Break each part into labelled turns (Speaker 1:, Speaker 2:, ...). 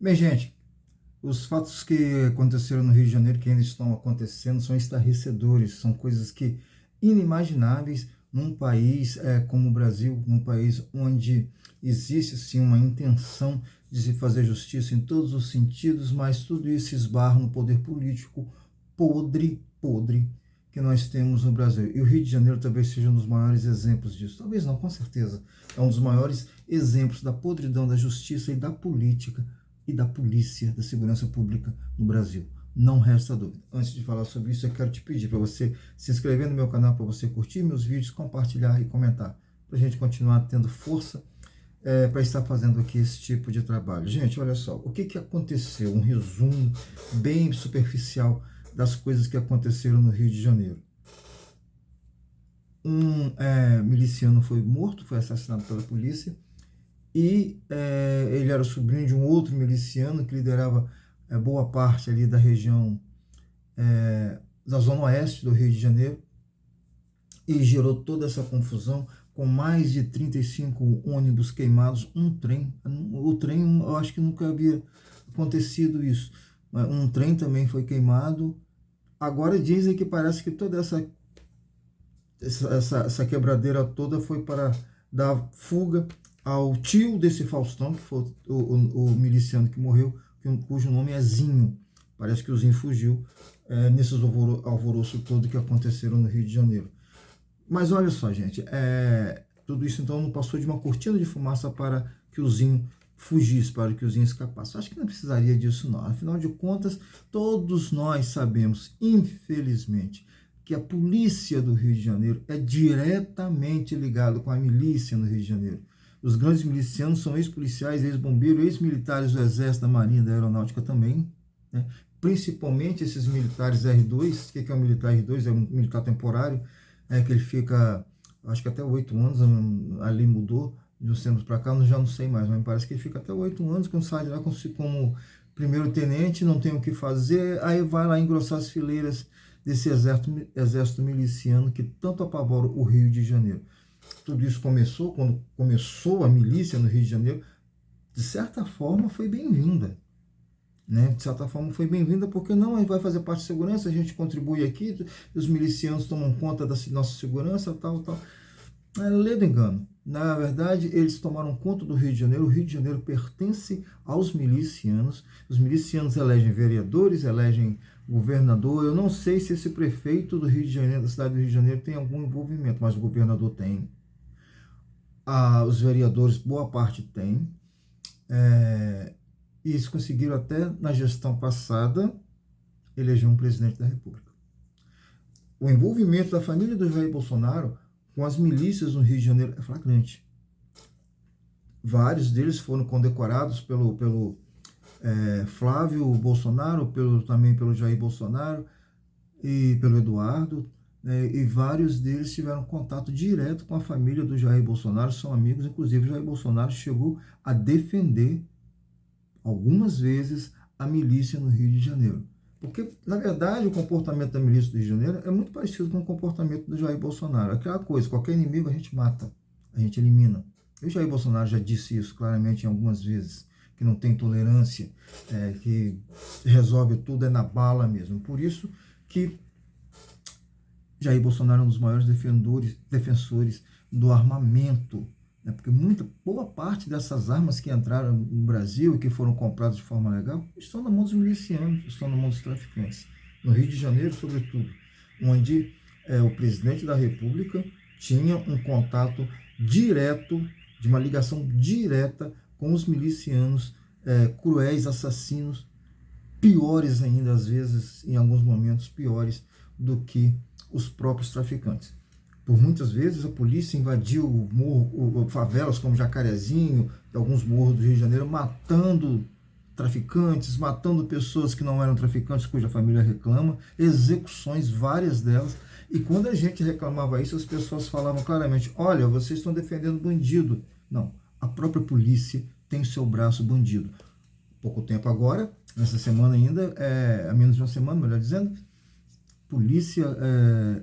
Speaker 1: Bem, gente, os fatos que aconteceram no Rio de Janeiro, que ainda estão acontecendo, são estarrecedores, são coisas que inimagináveis num país como o Brasil, num país onde existe sim uma intenção de se fazer justiça em todos os sentidos, mas tudo isso esbarra no poder político podre que nós temos no Brasil. E o Rio de Janeiro talvez seja um dos maiores exemplos disso. Talvez não, com certeza. É um dos maiores exemplos da podridão da justiça e da política e da polícia, da segurança pública no Brasil. Não resta dúvida. Antes de falar sobre isso, eu quero te pedir para você se inscrever no meu canal, para você curtir meus vídeos, compartilhar e comentar, para a gente continuar tendo força para estar fazendo aqui esse tipo de trabalho. Gente, olha só, o que aconteceu? Um resumo bem superficial das coisas que aconteceram no Rio de Janeiro. Um miliciano foi morto, foi assassinado pela polícia, e ele era sobrinho de um outro miliciano que liderava boa parte ali da região da zona oeste do Rio de Janeiro, e gerou toda essa confusão, com mais de 35 ônibus queimados, um trem, o trem eu acho que nunca havia acontecido isso, um trem também foi queimado. Agora dizem que parece que toda essa quebradeira toda foi para dar fuga ao tio desse Faustão, que foi o miliciano que morreu, cujo nome é Zinho. Parece que o Zinho fugiu nesses alvoroço todo que aconteceram no Rio de Janeiro. Mas olha só, gente, tudo isso então não passou de uma cortina de fumaça para que o Zinho fugisse, para que o Zinho escapasse. Acho que não precisaria disso não. Afinal de contas, todos nós sabemos, infelizmente, que a polícia do Rio de Janeiro é diretamente ligada com a milícia no Rio de Janeiro. Os grandes milicianos são ex-policiais, ex-bombeiros, ex-militares do Exército, da Marinha, da Aeronáutica também, né? Principalmente esses militares R2. O que é um militar R2? É um militar temporário, que ele fica, acho que até 8 anos, ali mudou, de uns tempos para cá, eu já não sei mais, mas parece que ele fica até 8 anos, quando sai de lá como primeiro tenente, não tem o que fazer, aí vai lá engrossar as fileiras desse exército miliciano que tanto apavora o Rio de Janeiro. Tudo isso começou, quando começou a milícia no Rio de Janeiro, de certa forma foi bem-vinda. Né? De certa forma foi bem-vinda, porque não vai fazer parte de segurança, a gente contribui aqui, os milicianos tomam conta da nossa segurança, tal. Lê do engano. Na verdade, eles tomaram conta do Rio de Janeiro. O Rio de Janeiro pertence aos milicianos. Os milicianos elegem vereadores, elegem governador. Eu não sei se esse prefeito do Rio de Janeiro, da cidade do Rio de Janeiro, tem algum envolvimento, mas o governador tem. Os vereadores, boa parte tem. E eles conseguiram até, na gestão passada, eleger um presidente da República. O envolvimento da família do Jair Bolsonaro com as milícias no Rio de Janeiro é flagrante. Vários deles foram condecorados pelo Flávio Bolsonaro, também pelo Jair Bolsonaro e pelo Eduardo, e vários deles tiveram contato direto com a família do Jair Bolsonaro, são amigos. Inclusive o Jair Bolsonaro chegou a defender algumas vezes a milícia no Rio de Janeiro. Porque, na verdade, o comportamento da milícia do Rio de Janeiro é muito parecido com o comportamento do Jair Bolsonaro. Aquela coisa, qualquer inimigo a gente mata, a gente elimina. E o Jair Bolsonaro já disse isso claramente em algumas vezes, que não tem tolerância, que resolve tudo na bala mesmo. Por isso que Jair Bolsonaro é um dos maiores defensores do armamento, né? Porque boa parte dessas armas que entraram no Brasil e que foram compradas de forma legal estão na mão dos milicianos, estão na mão dos traficantes. No Rio de Janeiro, sobretudo, onde o presidente da República tinha um contato direto, de uma ligação direta com os milicianos cruéis, assassinos, piores ainda, às vezes, em alguns momentos, piores do que os próprios traficantes. Por muitas vezes a polícia invadiu favelas como Jacarezinho, alguns morros do Rio de Janeiro, matando traficantes, matando pessoas que não eram traficantes, cuja família reclama, execuções, várias delas. E quando a gente reclamava isso, as pessoas falavam claramente: olha, vocês estão defendendo bandido. Não, a própria polícia tem o seu braço bandido. Pouco tempo agora, nessa semana ainda, há menos de uma semana, melhor dizendo, polícia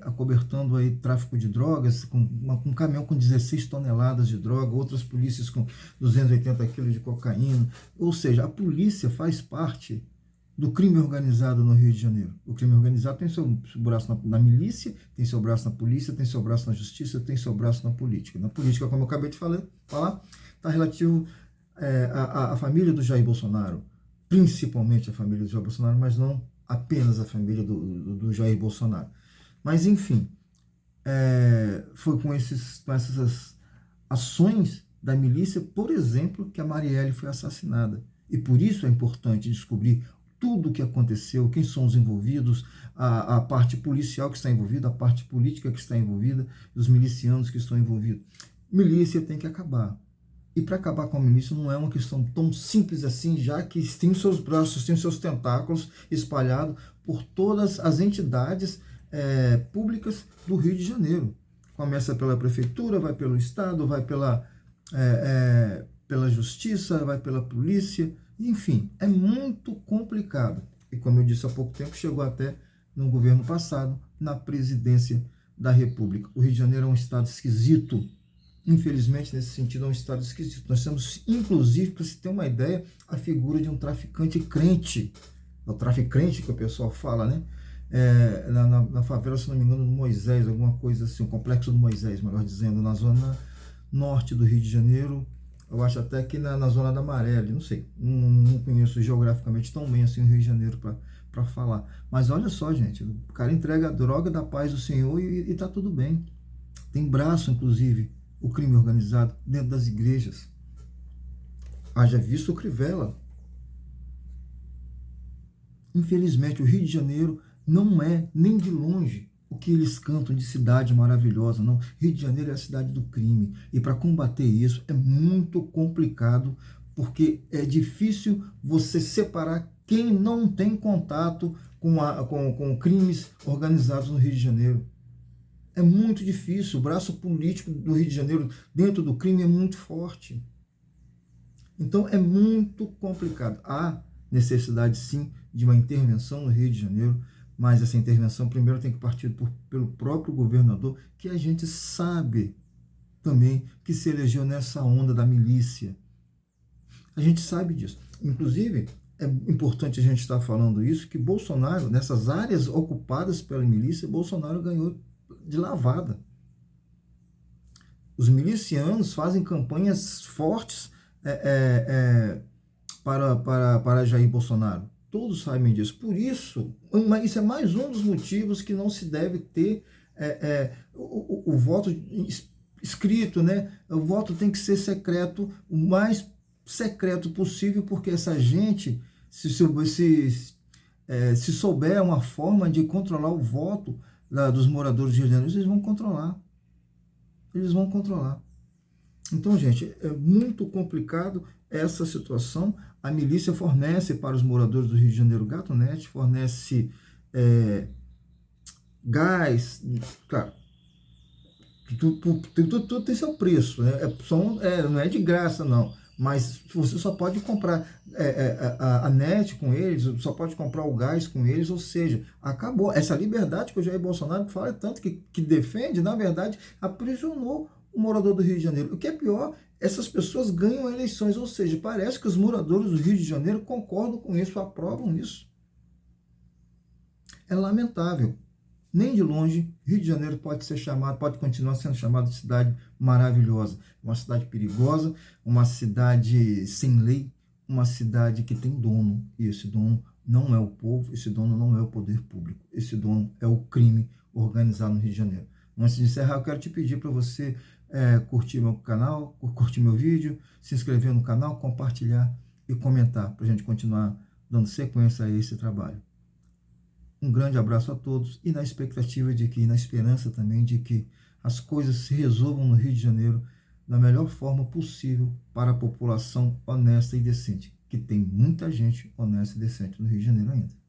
Speaker 1: acobertando aí tráfico de drogas, com um caminhão com 16 toneladas de droga, outras polícias com 280 quilos de cocaína. Ou seja, a polícia faz parte do crime organizado no Rio de Janeiro. O crime organizado tem seu braço na milícia, tem seu braço na polícia, tem seu braço na justiça, tem seu braço na política. Na política, como eu acabei de falar, está relativo à família do Jair Bolsonaro, principalmente a família do Jair Bolsonaro, mas não apenas a família do Jair Bolsonaro. Mas, enfim, foi com essas ações da milícia, por exemplo, que a Marielle foi assassinada. E por isso é importante descobrir tudo o que aconteceu, quem são os envolvidos, a parte policial que está envolvida, a parte política que está envolvida, os milicianos que estão envolvidos. Milícia tem que acabar. E para acabar com a milícia não é uma questão tão simples assim, já que tem seus braços, tem seus tentáculos espalhados por todas as entidades públicas do Rio de Janeiro. Começa pela prefeitura, vai pelo Estado, vai pela justiça, vai pela polícia, enfim, é muito complicado. E como eu disse há pouco tempo, chegou até no governo passado, na presidência da República. O Rio de Janeiro é um estado esquisito. Infelizmente, nesse sentido, é um estado esquisito. Nós temos, inclusive, para se ter uma ideia, a figura de um traficante crente. É o traficante que o pessoal fala, né? Na favela, se não me engano, do Moisés, alguma coisa assim, o Complexo do Moisés, melhor dizendo, na zona norte do Rio de Janeiro. Eu acho até que na zona da Maré, não sei, não conheço geograficamente tão bem assim o Rio de Janeiro para falar. Mas olha só, gente, o cara entrega a droga da paz do Senhor e tá tudo bem. Tem braço, inclusive, o crime organizado dentro das igrejas. Haja visto o Crivella. Infelizmente, o Rio de Janeiro não é nem de longe o que eles cantam de cidade maravilhosa, não. Rio de Janeiro é a cidade do crime. E para combater isso é muito complicado, porque é difícil você separar quem não tem contato com crimes organizados no Rio de Janeiro. É muito difícil. O braço político do Rio de Janeiro dentro do crime é muito forte. Então é muito complicado. Há necessidade, sim, de uma intervenção no Rio de Janeiro, mas essa intervenção primeiro tem que partir pelo próprio governador, que a gente sabe também que se elegeu nessa onda da milícia. A gente sabe disso. Inclusive, é importante a gente estar falando isso, que Bolsonaro, nessas áreas ocupadas pela milícia, Bolsonaro ganhou de lavada. Os milicianos fazem campanhas fortes para Jair Bolsonaro. Todos sabem disso. Por isso, isso é mais um dos motivos que não se deve ter o voto escrito, né? O voto tem que ser secreto, o mais secreto possível, porque essa gente, se souber uma forma de controlar o voto dos moradores de Rio de Janeiro, eles vão controlar. Eles vão controlar. Então, gente, é muito complicado essa situação. A milícia fornece para os moradores do Rio de Janeiro gatunete, fornece gás, claro, tudo tem seu preço, né? Não é de graça, não. Mas você só pode comprar a net com eles, só pode comprar o gás com eles, ou seja, acabou. Essa liberdade que o Jair Bolsonaro fala tanto que defende, na verdade, aprisionou o morador do Rio de Janeiro. O que é pior, essas pessoas ganham eleições, ou seja, parece que os moradores do Rio de Janeiro concordam com isso, aprovam isso. É lamentável. Nem de longe, Rio de Janeiro pode continuar sendo chamado de cidade maravilhosa, uma cidade perigosa, uma cidade sem lei, uma cidade que tem dono, e esse dono não é o povo, esse dono não é o poder público, esse dono é o crime organizado no Rio de Janeiro. Antes de encerrar, eu quero te pedir para você curtir meu canal, curtir meu vídeo, se inscrever no canal, compartilhar e comentar, para a gente continuar dando sequência a esse trabalho. Um grande abraço a todos e na expectativa na esperança também de que as coisas se resolvam no Rio de Janeiro da melhor forma possível para a população honesta e decente, que tem muita gente honesta e decente no Rio de Janeiro ainda.